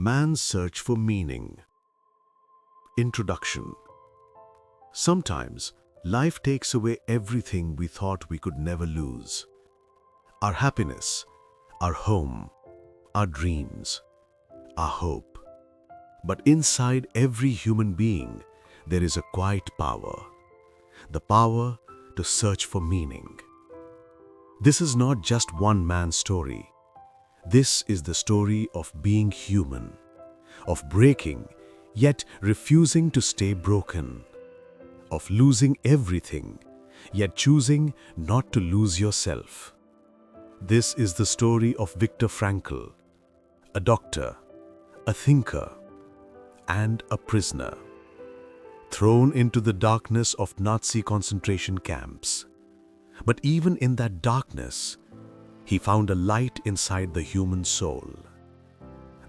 Man's Search for Meaning. Introduction. Sometimes, life takes away everything we thought we could never lose. Our happiness, our home, our dreams, our hope. But inside every human being, there is a quiet power. The power to search for meaning. This is not just one man's story. This is the story of being human, of breaking, yet refusing to stay broken, of losing everything, yet choosing not to lose yourself. This is the story of Viktor Frankl, a doctor, a thinker, and a prisoner, thrown into the darkness of Nazi concentration camps. But even in that darkness, he found a light inside the human soul.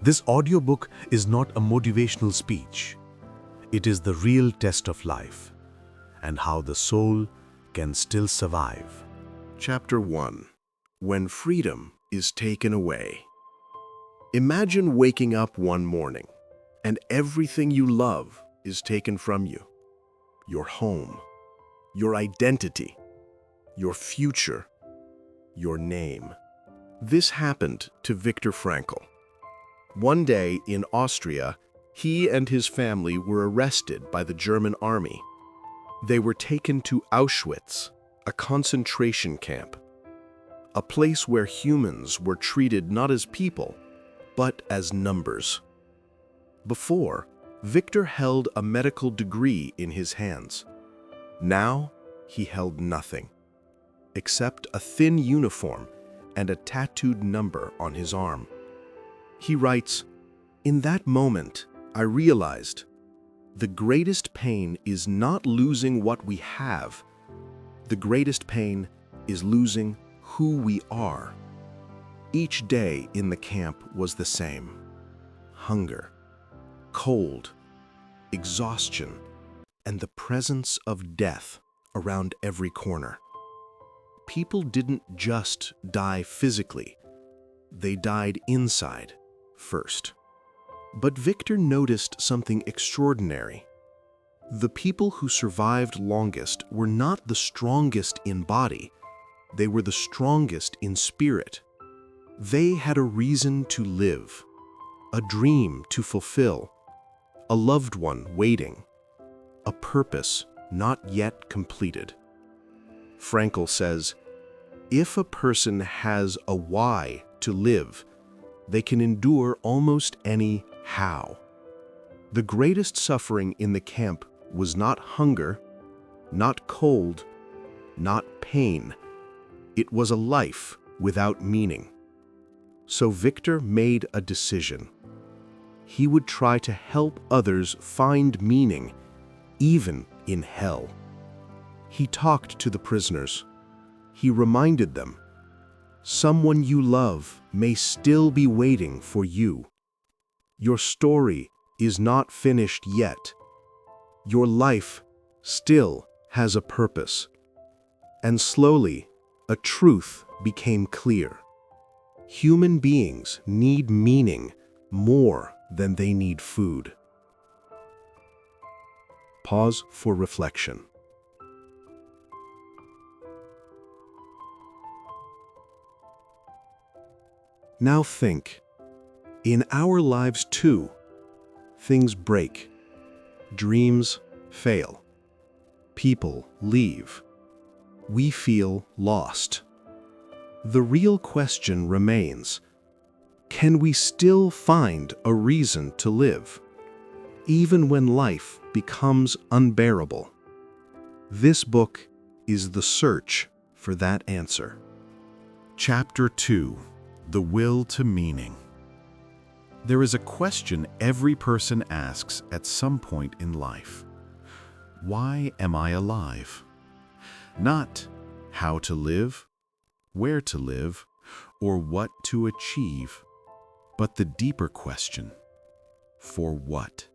This audiobook is not a motivational speech. It is the real test of life and how the soul can still survive. Chapter 1. When Freedom is Taken Away. Imagine waking up one morning and everything you love is taken from you. Your home, your identity, your future, your name. This happened to Viktor Frankl. One day in Austria, he and his family were arrested by the German army. They were taken to Auschwitz, a concentration camp, a place where humans were treated not as people, but as numbers. Before, Viktor held a medical degree in his hands. Now, he held nothing, except a thin uniform and a tattooed number on his arm. He writes, "In that moment, I realized the greatest pain is not losing what we have. The greatest pain is losing who we are." Each day in the camp was the same. Hunger, cold, exhaustion, and the presence of death around every corner. People didn't just die physically, they died inside first. But Viktor noticed something extraordinary. The people who survived longest were not the strongest in body, they were the strongest in spirit. They had a reason to live, a dream to fulfill, a loved one waiting, a purpose not yet completed. Frankl says, if a person has a why to live, they can endure almost any how. The greatest suffering in the camp was not hunger, not cold, not pain. It was a life without meaning. So Viktor made a decision. He would try to help others find meaning, even in hell. He talked to the prisoners. He reminded them, someone you love may still be waiting for you. Your story is not finished yet. Your life still has a purpose. And slowly, a truth became clear. Human beings need meaning more than they need food. Pause for reflection. Now think, in our lives too, things break, dreams fail, people leave, we feel lost. The real question remains, can we still find a reason to live, even when life becomes unbearable? This book is the search for that answer. Chapter 2. The Will to Meaning. There is a question every person asks at some point in life. Why am I alive? Not how to live, where to live, or what to achieve, but the deeper question, for what?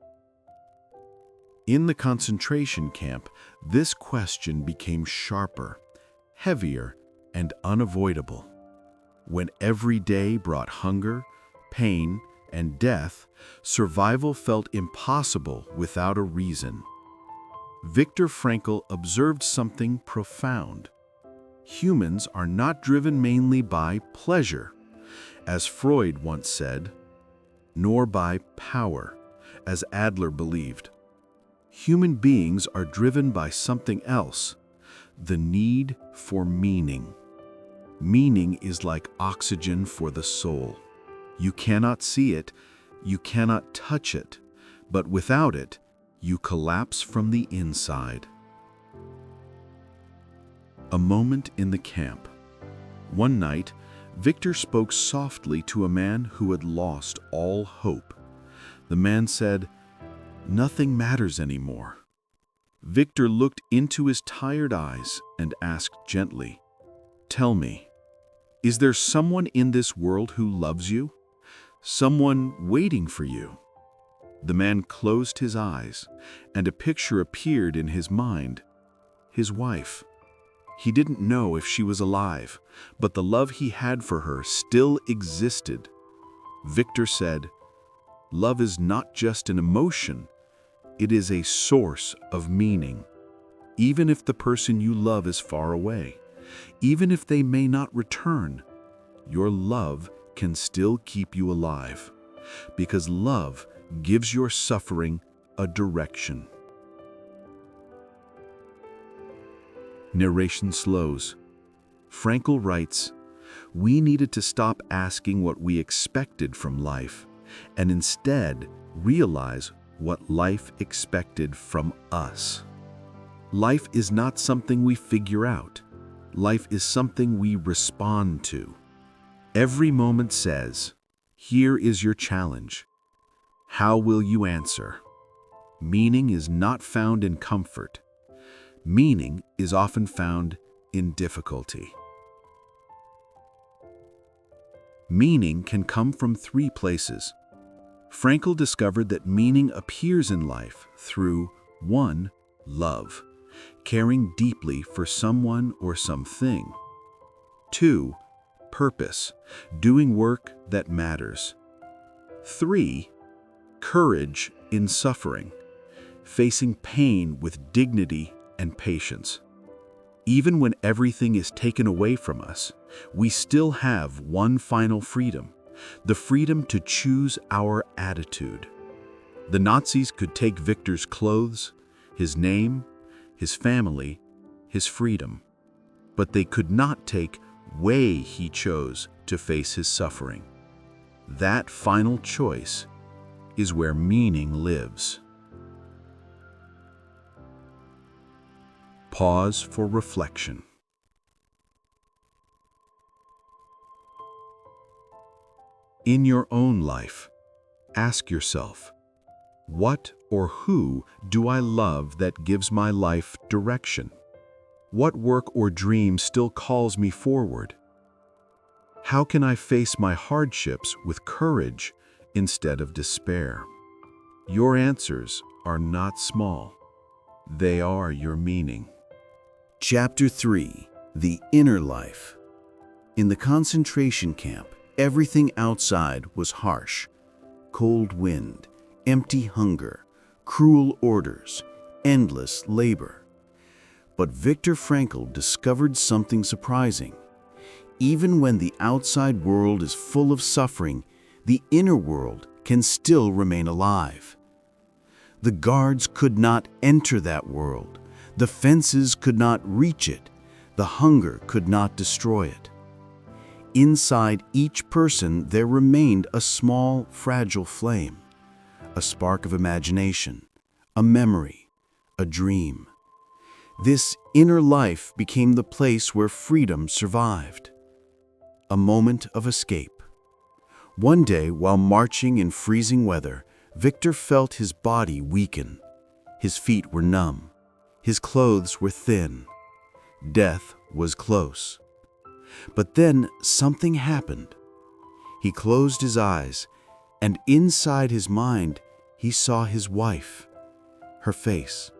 In the concentration camp, this question became sharper, heavier, and unavoidable. When every day brought hunger, pain, and death, survival felt impossible without a reason. Viktor Frankl observed something profound. Humans are not driven mainly by pleasure, as Freud once said, nor by power, as Adler believed. Human beings are driven by something else, the need for meaning. Meaning is like oxygen for the soul. You cannot see it, you cannot touch it, but without it, you collapse from the inside. A moment in the camp. One night, Viktor spoke softly to a man who had lost all hope. The man said, "Nothing matters anymore." Viktor looked into his tired eyes and asked gently, "Tell me, is there someone in this world who loves you? Someone waiting for you?" The man closed his eyes, and a picture appeared in his mind. His wife. He didn't know if she was alive, but the love he had for her still existed. Viktor said, "Love is not just an emotion, it is a source of meaning. Even if the person you love is far away, even if they may not return, your love can still keep you alive, because love gives your suffering a direction." Narration slows. Frankl writes, "We needed to stop asking what we expected from life, and instead realize what life expected from us." Life is not something we figure out. Life is something we respond to. Every moment says, "Here is your challenge. How will you answer?" Meaning is not found in comfort. Meaning is often found in difficulty. Meaning can come from three places. Frankl discovered that meaning appears in life through 1. Love, caring deeply for someone or something. 2. Purpose, doing work that matters. 3. Courage in suffering, facing pain with dignity and patience. Even when everything is taken away from us, we still have one final freedom, the freedom to choose our attitude. The Nazis could take Viktor's clothes, his name, his family, his freedom, but they could not take way he chose to face his suffering. That final choice is where meaning lives. Pause for reflection. In your own life, ask yourself, what or who do I love that gives my life direction? What work or dream still calls me forward? How can I face my hardships with courage instead of despair? Your answers are not small. They are your meaning. Chapter 3. The Inner Life. In the concentration camp, everything outside was harsh. Cold wind, empty hunger, cruel orders, endless labor. But Viktor Frankl discovered something surprising. Even when the outside world is full of suffering, the inner world can still remain alive. The guards could not enter that world. The fences could not reach it. The hunger could not destroy it. Inside each person there remained a small, fragile flame, a spark of imagination, a memory, a dream. This inner life became the place where freedom survived. A moment of escape. One day, while marching in freezing weather, Viktor felt his body weaken. His feet were numb. His clothes were thin. Death was close. But then something happened. He closed his eyes, and inside his mind, he saw his wife, her face,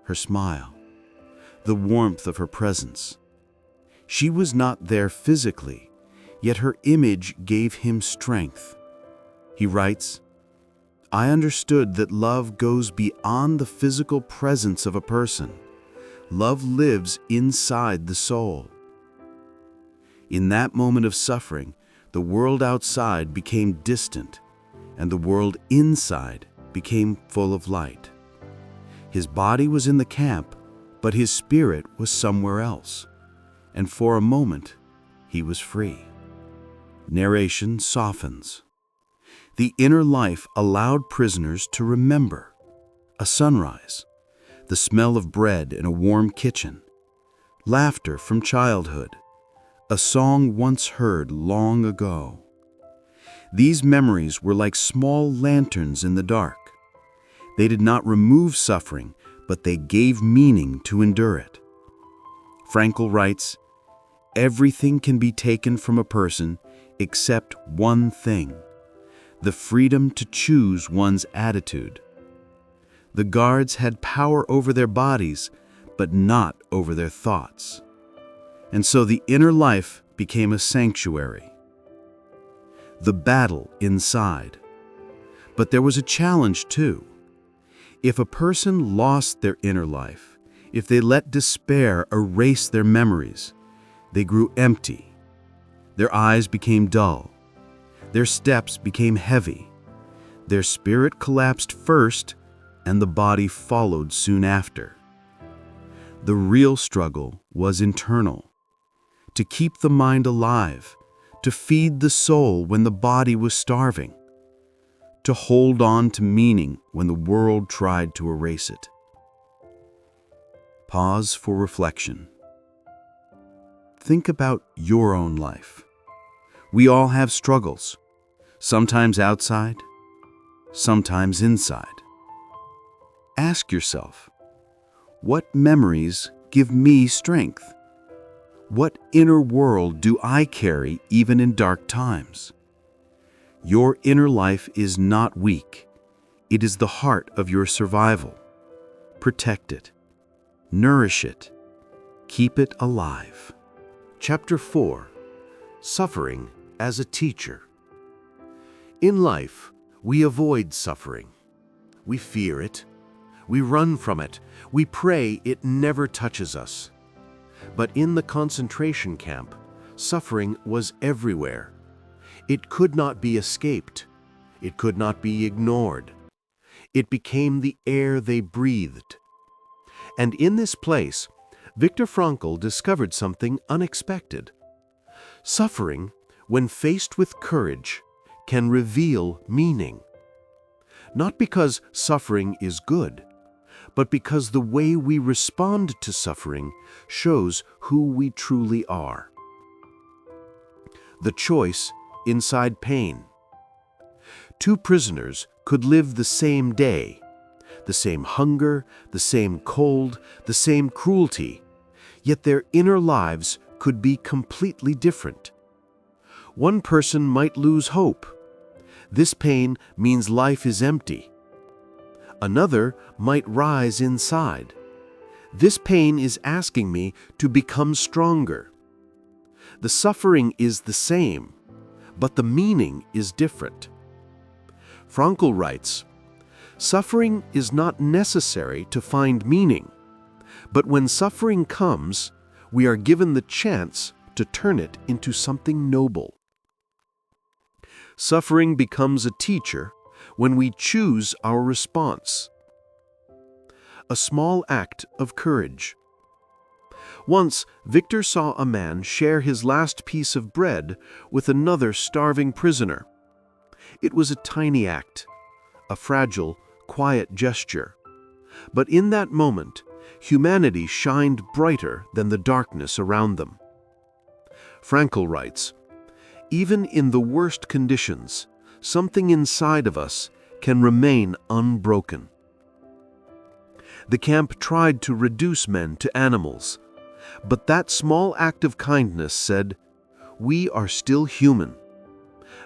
her smile, the warmth of her presence. She was not there physically, yet her image gave him strength. He writes, "I understood that love goes beyond the physical presence of a person. Love lives inside the soul." In that moment of suffering, the world outside became distant, and the world inside became full of light. His body was in the camp, but his spirit was somewhere else, and for a moment, he was free. Narration softens. The inner life allowed prisoners to remember a sunrise, the smell of bread in a warm kitchen, laughter from childhood, a song once heard long ago. These memories were like small lanterns in the dark. They did not remove suffering, but they gave meaning to endure it. Frankl writes, "Everything can be taken from a person except one thing: the freedom to choose one's attitude." The guards had power over their bodies, but not over their thoughts. And so the inner life became a sanctuary. The battle inside. But there was a challenge too. If a person lost their inner life, if they let despair erase their memories, they grew empty. Their eyes became dull. Their steps became heavy. Their spirit collapsed first, and the body followed soon after. The real struggle was internal. To keep the mind alive, to feed the soul when the body was starving, to hold on to meaning when the world tried to erase it. Pause for reflection. Think about your own life. We all have struggles, sometimes outside, sometimes inside. Ask yourself, what memories give me strength? What inner world do I carry even in dark times? Your inner life is not weak. It is the heart of your survival. Protect it. Nourish it. Keep it alive. Chapter 4. Suffering as a Teacher. In life, we avoid suffering. We fear it. We run from it. We pray it never touches us. But in the concentration camp, suffering was everywhere. It could not be escaped. It could not be ignored. It became the air they breathed. And in this place, Viktor Frankl discovered something unexpected. Suffering, when faced with courage, can reveal meaning. Not because suffering is good, but because the way we respond to suffering shows who we truly are. The choice inside pain. Two prisoners could live the same day, the same hunger, the same cold, the same cruelty, yet their inner lives could be completely different. One person might lose hope. This pain means life is empty. Another might rise inside. This pain is asking me to become stronger. The suffering is the same, but the meaning is different. Frankl writes, "Suffering is not necessary to find meaning, but when suffering comes, we are given the chance to turn it into something noble." Suffering becomes a teacher when we choose our response. A small act of courage. Once, Viktor saw a man share his last piece of bread with another starving prisoner. It was a tiny act, a fragile, quiet gesture. But in that moment, humanity shined brighter than the darkness around them. Frankl writes, "Even in the worst conditions, something inside of us can remain unbroken." The camp tried to reduce men to animals, but that small act of kindness said, "We are still human,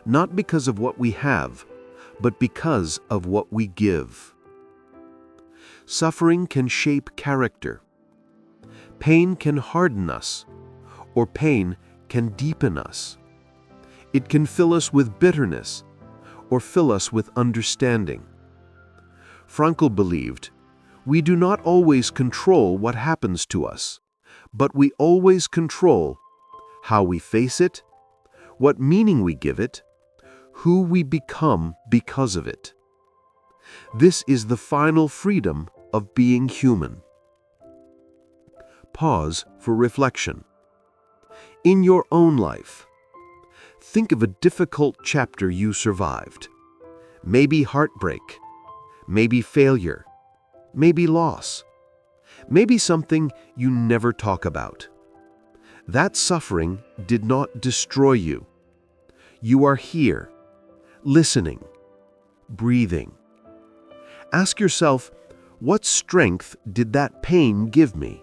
not because of what we have, but because of what we give." Suffering can shape character. Pain can harden us, or pain can deepen us. It can fill us with bitterness, or fill us with understanding. Frankl believed, "We do not always control what happens to us, but we always control how we face it, what meaning we give it, who we become because of it." This is the final freedom of being human. Pause for reflection. In your own life, think of a difficult chapter you survived. Maybe heartbreak, maybe failure, maybe loss, maybe something you never talk about. That suffering did not destroy you. You are here, listening, breathing. Ask yourself, what strength did that pain give me?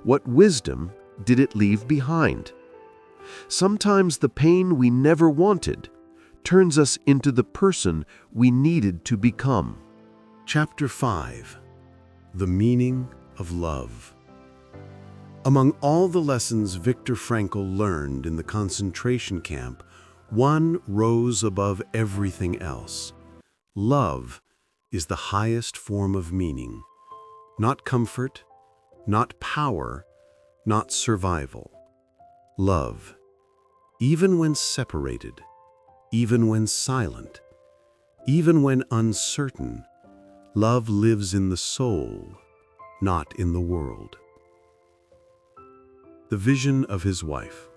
What wisdom did it leave behind? Sometimes the pain we never wanted turns us into the person we needed to become. Chapter 5. The Meaning of Love. Among all the lessons Viktor Frankl learned in the concentration camp, one rose above everything else. Love is the highest form of meaning. Not comfort, not power, not survival. Love. Even when separated, even when silent, even when uncertain, love lives in the soul, not in the world. The vision of his wife.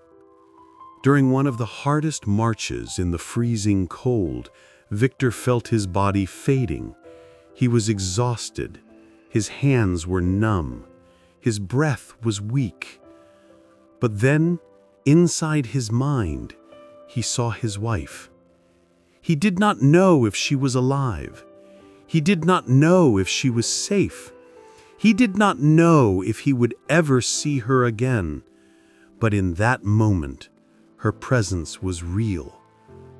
During one of the hardest marches in the freezing cold, Viktor felt his body fading. He was exhausted. His hands were numb. His breath was weak. But then, inside his mind, he saw his wife. He did not know if she was alive. He did not know if she was safe. He did not know if he would ever see her again. But in that moment, her presence was real.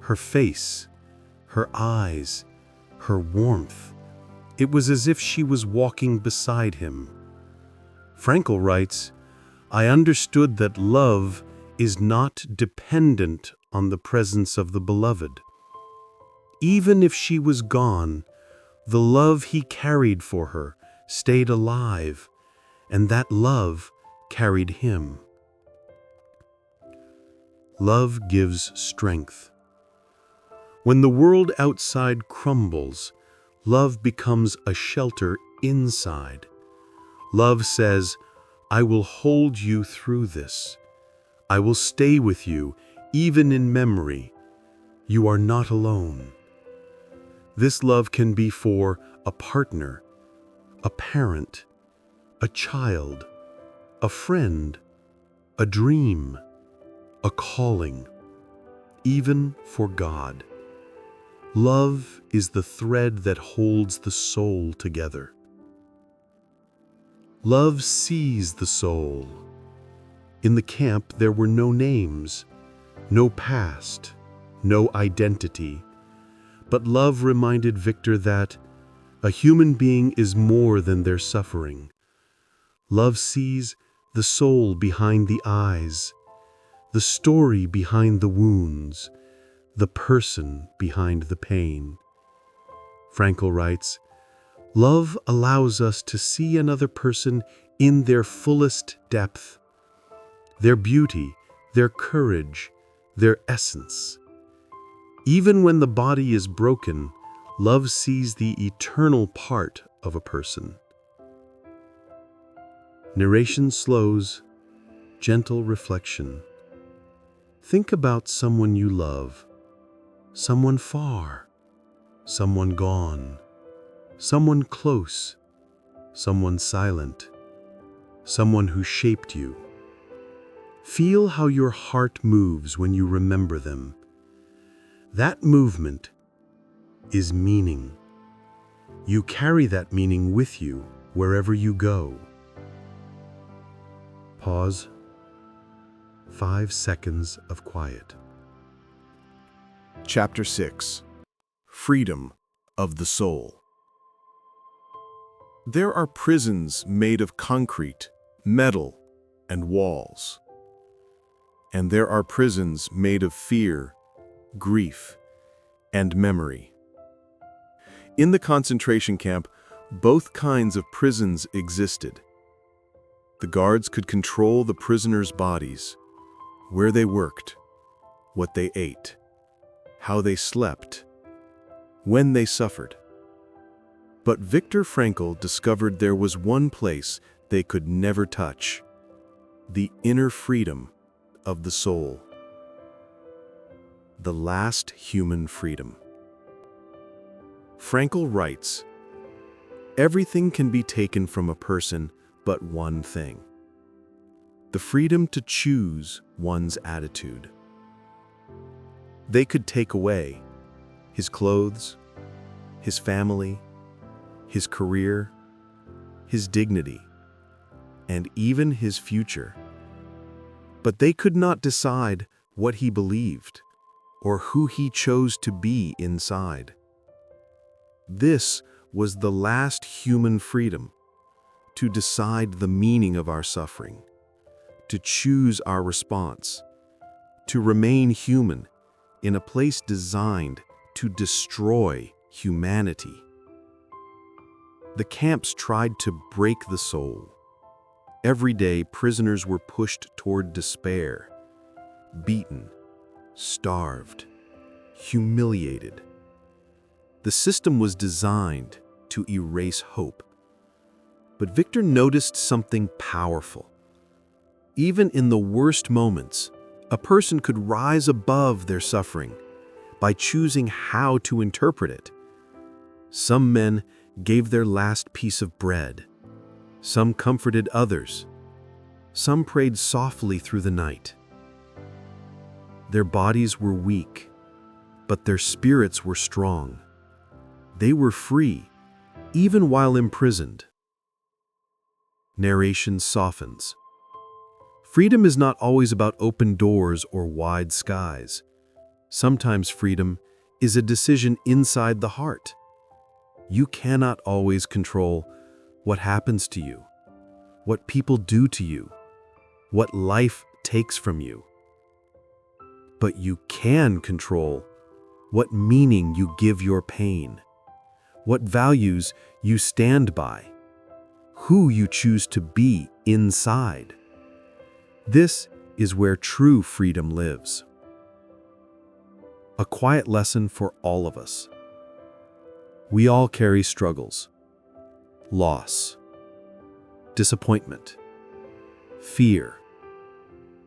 Her face, her eyes, her warmth. It was as if she was walking beside him. Frankl writes, "I understood that love is not dependent on the presence of the beloved. Even if she was gone, the love he carried for her stayed alive, and that love carried him." Love gives strength. When the world outside crumbles, love becomes a shelter inside. Love says, "I will hold you through this. I will stay with you, even in memory. You are not alone." This love can be for a partner, a parent, a child, a friend, a dream, a calling, even for God. Love is the thread that holds the soul together. Love sees the soul. In the camp, there were no names, no past, no identity. But love reminded Viktor that a human being is more than their suffering. Love sees the soul behind the eyes, the story behind the wounds, the person behind the pain. Frankl writes, "Love allows us to see another person in their fullest depth, their beauty, their courage, their essence. Even when the body is broken, love sees the eternal part of a person." Narration slows, gentle reflection. Think about someone you love, someone far, someone gone, someone close, someone silent, someone who shaped you. Feel how your heart moves when you remember them. That movement is meaning. You carry that meaning with you wherever you go. Pause. 5 seconds of quiet. Chapter 6. Freedom of the Soul. There are prisons made of concrete, metal, and walls. And there are prisons made of fear, grief, and memory. In the concentration camp, both kinds of prisons existed. The guards could control the prisoners' bodies, where they worked, what they ate, how they slept, when they suffered. But Viktor Frankl discovered there was one place they could never touch: the inner freedom of the soul. The last human freedom. Frankl writes, "Everything can be taken from a person but one thing: the freedom to choose one's attitude." They could take away his clothes, his family, his career, his dignity, and even his future. But they could not decide what he believed or who he chose to be inside. This was the last human freedom: to decide the meaning of our suffering, to choose our response, to remain human in a place designed to destroy humanity. The camps tried to break the soul. Every day, prisoners were pushed toward despair, beaten, starved, humiliated. The system was designed to erase hope. But Viktor noticed something powerful. Even in the worst moments, a person could rise above their suffering by choosing how to interpret it. Some men gave their last piece of bread. Some comforted others. Some prayed softly through the night. Their bodies were weak, but their spirits were strong. They were free, even while imprisoned. Narration softens. Freedom is not always about open doors or wide skies. Sometimes freedom is a decision inside the heart. You cannot always control what happens to you, what people do to you, what life takes from you. But you can control what meaning you give your pain, what values you stand by, who you choose to be inside. This is where true freedom lives. A quiet lesson for all of us. We all carry struggles, loss, disappointment, fear,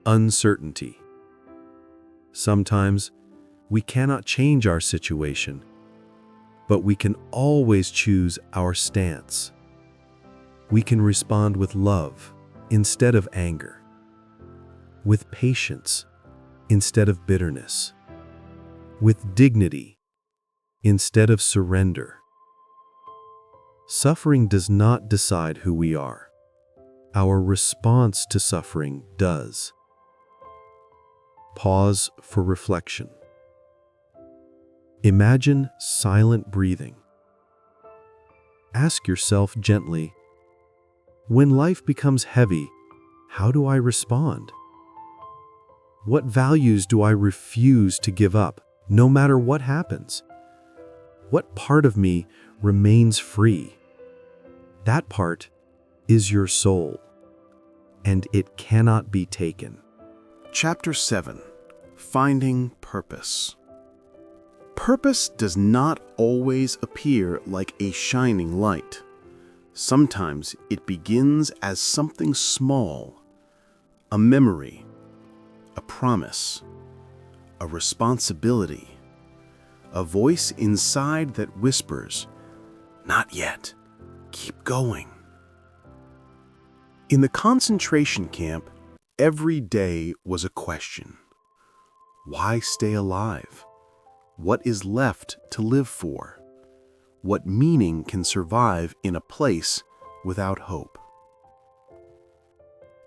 uncertainty. Sometimes we cannot change our situation, but we can always choose our stance. We can respond with love instead of anger, with patience instead of bitterness, with dignity instead of surrender. Suffering does not decide who we are. Our response to suffering does. Pause for reflection. Imagine silent breathing. Ask yourself gently, when life becomes heavy, how do I respond? What values do I refuse to give up, no matter what happens? What part of me remains free? That part is your soul, and it cannot be taken. Chapter 7. Finding Purpose. Purpose does not always appear like a shining light. Sometimes it begins as something small, a memory, a promise, a responsibility, a voice inside that whispers, "Not yet, keep going." In the concentration camp, every day was a question. Why stay alive? What is left to live for? What meaning can survive in a place without hope?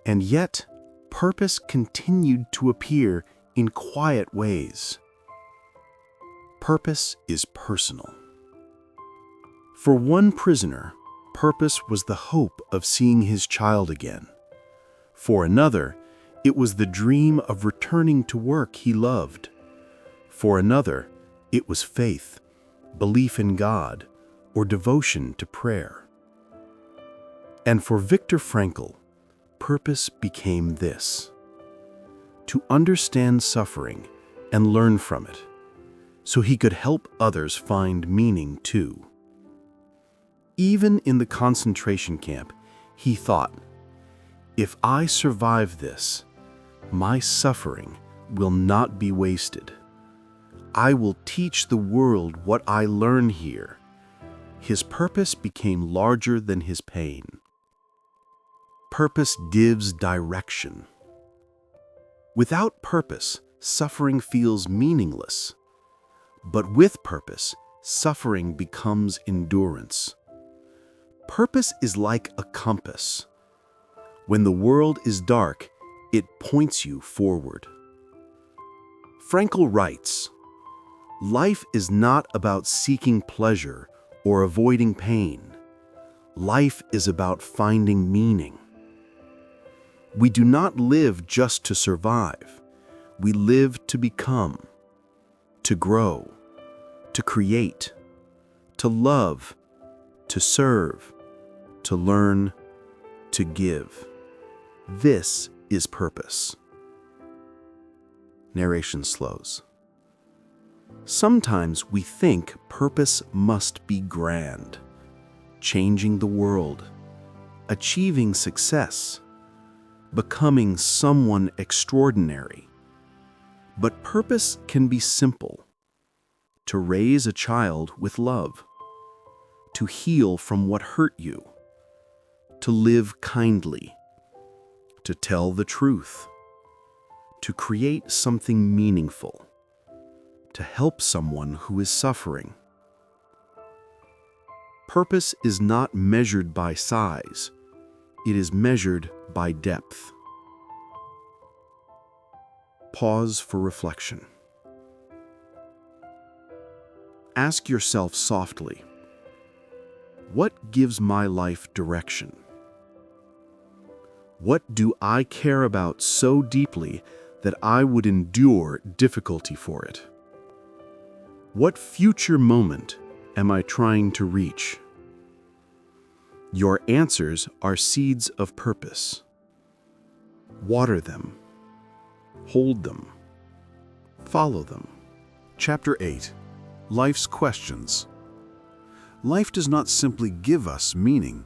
And yet, purpose continued to appear in quiet ways. Purpose is personal. For one prisoner, purpose was the hope of seeing his child again. For another, it was the dream of returning to work he loved. For another, It was faith, belief in God, or devotion to prayer. And for Viktor Frankl, purpose became this: to understand suffering and learn from it, so he could help others find meaning too. Even in the concentration camp, he thought, if I survive this, my suffering will not be wasted. I will teach the world what I learn here. His purpose became larger than his pain. Purpose gives direction. Without purpose, suffering feels meaningless. But with purpose, suffering becomes endurance. Purpose is like a compass. When the world is dark, it points you forward. Frankl writes, "Life is not about seeking pleasure or avoiding pain. Life is about finding meaning. We do not live just to survive. We live to become, to grow, to create, to love, to serve, to learn, to give. This is purpose." Narration slows. Sometimes we think purpose must be grand, changing the world, achieving success, becoming someone extraordinary. But purpose can be simple: to raise a child with love, to heal from what hurt you, to live kindly, to tell the truth, to create something meaningful, to help someone who is suffering. Purpose is not measured by size, it is measured by depth. Pause for reflection. Ask yourself softly, what gives my life direction? What do I care about so deeply that I would endure difficulty for it? What future moment am I trying to reach? Your answers are seeds of purpose. Water them. Hold them. Follow them. Chapter 8. Life's Questions. Life does not simply give us meaning.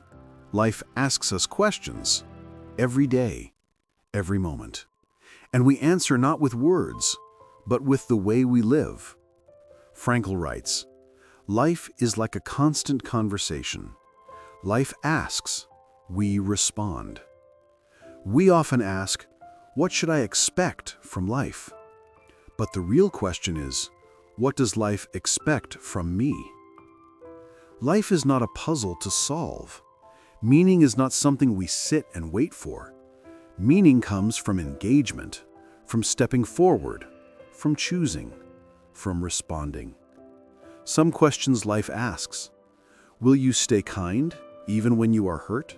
Life asks us questions every day, every moment. And we answer not with words, but with the way we live. Frankl writes, "Life is like a constant conversation. Life asks, we respond." We often ask, what should I expect from life? But the real question is, what does life expect from me? Life is not a puzzle to solve. Meaning is not something we sit and wait for. Meaning comes from engagement, from stepping forward, from choosing, from responding. Some questions life asks: will you stay kind even when you are hurt?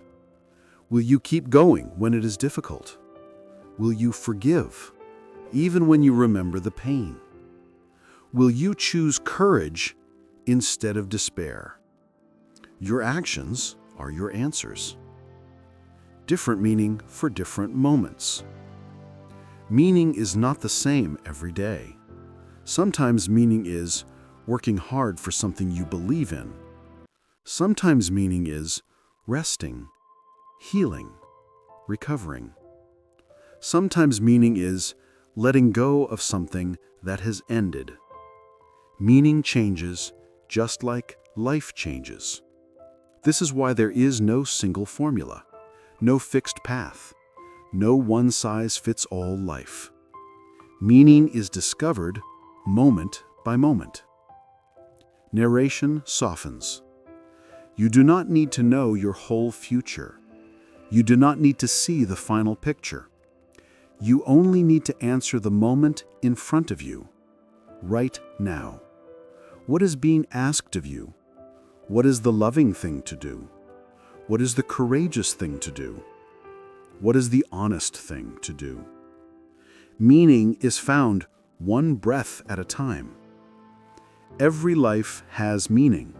Will you keep going when it is difficult? Will you forgive even when you remember the pain? Will you choose courage instead of despair? Your actions are your answers. Different meaning for different moments. Meaning is not the same every day. Sometimes meaning is working hard for something you believe in. Sometimes meaning is resting, healing, recovering. Sometimes meaning is letting go of something that has ended. Meaning changes just like life changes. This is why there is no single formula, no fixed path, no one-size-fits-all life. Meaning is discovered moment by moment. Narration softens. You do not need to know your whole future. You do not need to see the final picture. You only need to answer the moment in front of you, right now. What is being asked of you? What is the loving thing to do? What is the courageous thing to do? What is the honest thing to do? Meaning is found one breath at a time. Every life has meaning.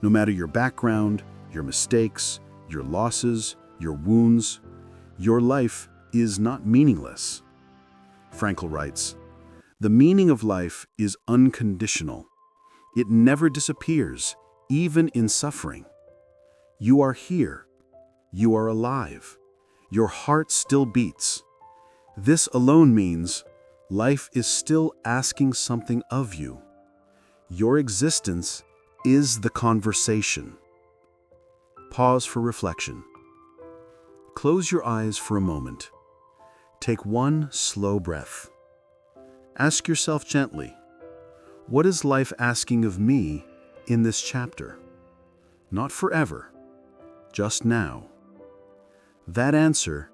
No matter your background, your mistakes, your losses, your wounds, your life is not meaningless. Frankl writes, "The meaning of life is unconditional. It never disappears, even in suffering. You are here. You are alive. Your heart still beats. This alone means life is still asking something of you. Your existence is the conversation." Pause for reflection. Close your eyes for a moment. Take one slow breath. Ask yourself gently, what is life asking of me in this chapter? Not forever, just now. That answer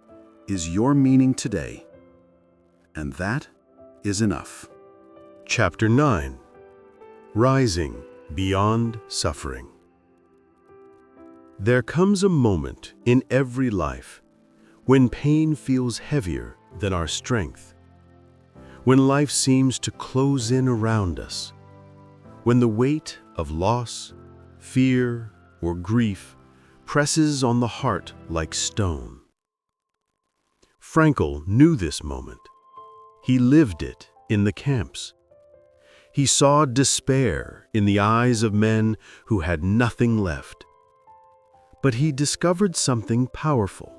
is your meaning today, and that is enough. Chapter 9. Rising Beyond Suffering. There comes a moment in every life when pain feels heavier than our strength, when life seems to close in around us, when the weight of loss, fear, or grief presses on the heart like stone. Frankl knew this moment. He lived it in the camps. He saw despair in the eyes of men who had nothing left. But he discovered something powerful.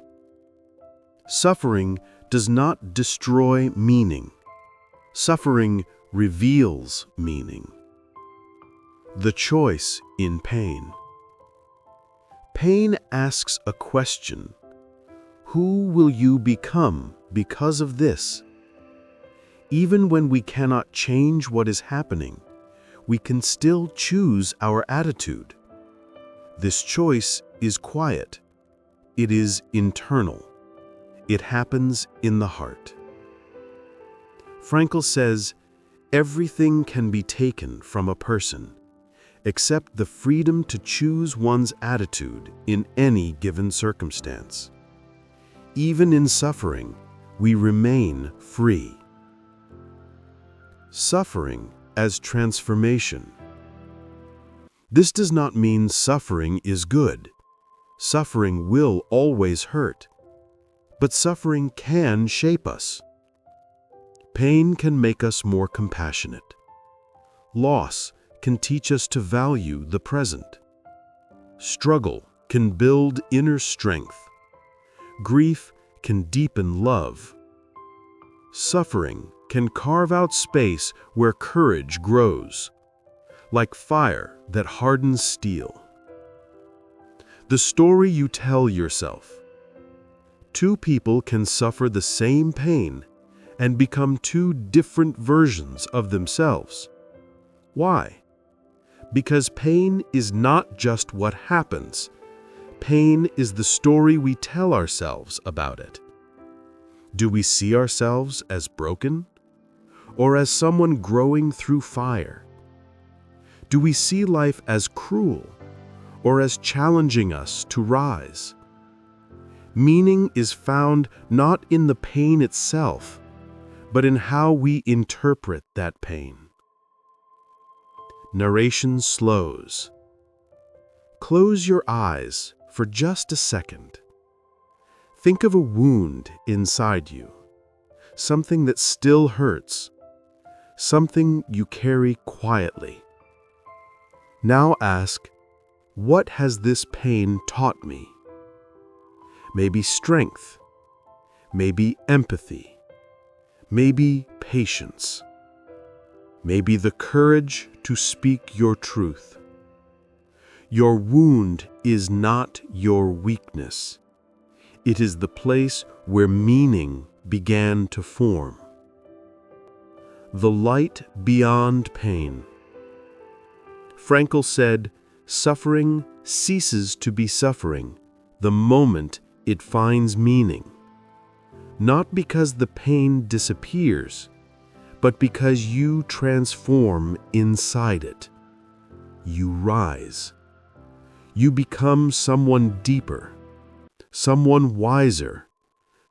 Suffering does not destroy meaning. Suffering reveals meaning. The choice in pain. Pain asks a question. Who will you become because of this? Even when we cannot change what is happening, we can still choose our attitude. This choice is quiet. It is internal. It happens in the heart. Frankl says, everything can be taken from a person, except the freedom to choose one's attitude in any given circumstance. Even in suffering, we remain free. Suffering as transformation. This does not mean suffering is good. Suffering will always hurt. But suffering can shape us. Pain can make us more compassionate. Loss can teach us to value the present. Struggle can build inner strength. Grief can deepen love. Suffering can carve out space where courage grows, like fire that hardens steel. The story you tell yourself. Two people can suffer the same pain and become two different versions of themselves. Why? Because pain is not just what happens. Pain is the story we tell ourselves about it. Do we see ourselves as broken, or as someone growing through fire? Do we see life as cruel, or as challenging us to rise? Meaning is found not in the pain itself, but in how we interpret that pain. Narration slows. Close your eyes for just a second. Think of a wound inside you, something that still hurts, something you carry quietly. Now ask, what has this pain taught me? Maybe strength, maybe empathy, maybe patience, maybe the courage to speak your truth. Your wound is not your weakness. It is the place where meaning began to form. The light beyond pain. Frankl said, suffering ceases to be suffering the moment it finds meaning. Not because the pain disappears, but because you transform inside it. You rise. You become someone deeper, someone wiser,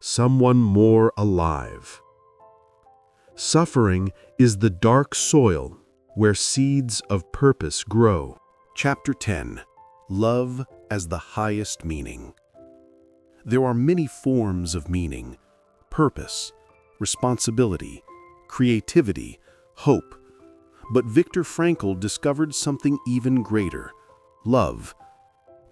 someone more alive. Suffering is the dark soil where seeds of purpose grow. Chapter 10. Love as the highest meaning. There are many forms of meaning: purpose, responsibility, creativity, hope. But Viktor Frankl discovered something even greater: love.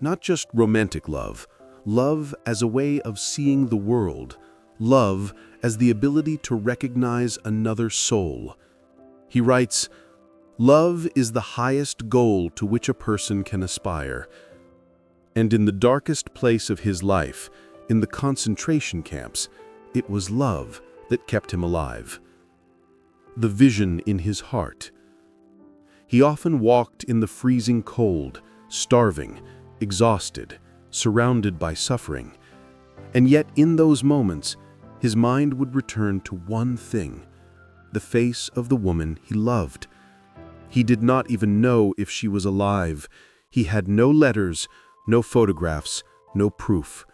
Not just romantic love, love as a way of seeing the world, love as the ability to recognize another soul. He writes, "Love is the highest goal to which a person can aspire." And in the darkest place of his life, in the concentration camps, it was love that kept him alive. The vision in his heart. He often walked in the freezing cold, starving, exhausted, surrounded by suffering. And yet in those moments, his mind would return to one thing: the face of the woman he loved. He did not even know if she was alive. He had no letters, no photographs, no proof.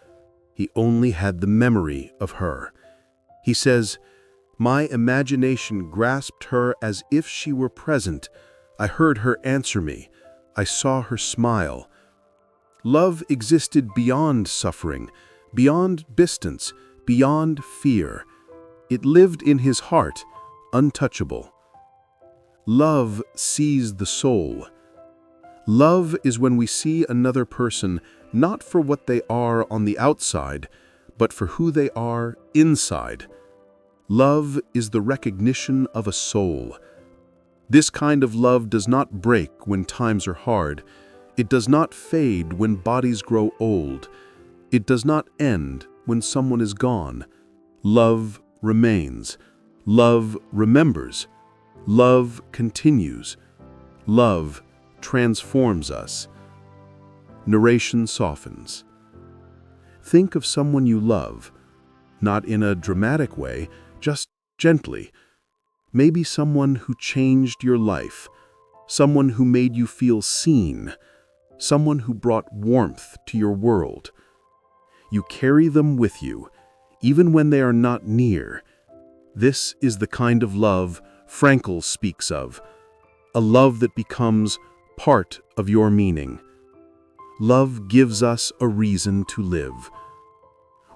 He only had the memory of her. He says, "My imagination grasped her as if she were present. I heard her answer me. I saw her smile." Love existed beyond suffering, beyond distance, beyond fear. It lived in his heart, untouchable. Love sees the soul. Love is when we see another person not for what they are on the outside, but for who they are inside. Love is the recognition of a soul. This kind of love does not break when times are hard. It does not fade when bodies grow old. It does not end when someone is gone. Love remains. Love remembers. Love continues. Love transforms us. Narration softens. Think of someone you love, not in a dramatic way, just gently. Maybe someone who changed your life, someone who made you feel seen, someone who brought warmth to your world. You carry them with you, even when they are not near. This is the kind of love Frankl speaks of, a love that becomes part of your meaning. Love gives us a reason to live.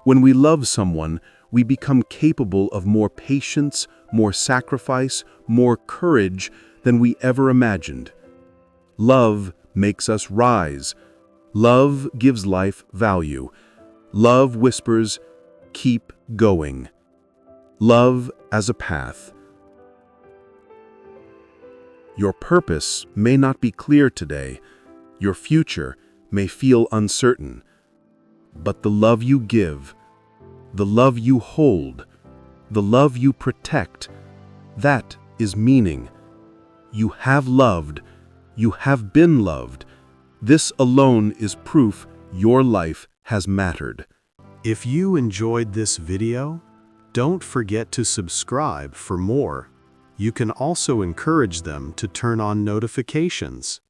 When we love someone, we become capable of more patience, more sacrifice, more courage than we ever imagined. Love makes us rise. Love gives life value. Love whispers, "Keep going." Love as a path. Your purpose may not be clear today. Your future may feel uncertain. But the love you give, the love you hold, the love you protect, that is meaning. You have loved. You have been loved. This alone is proof your life has mattered. If you enjoyed this video, don't forget to subscribe for more. You can also encourage them to turn on notifications.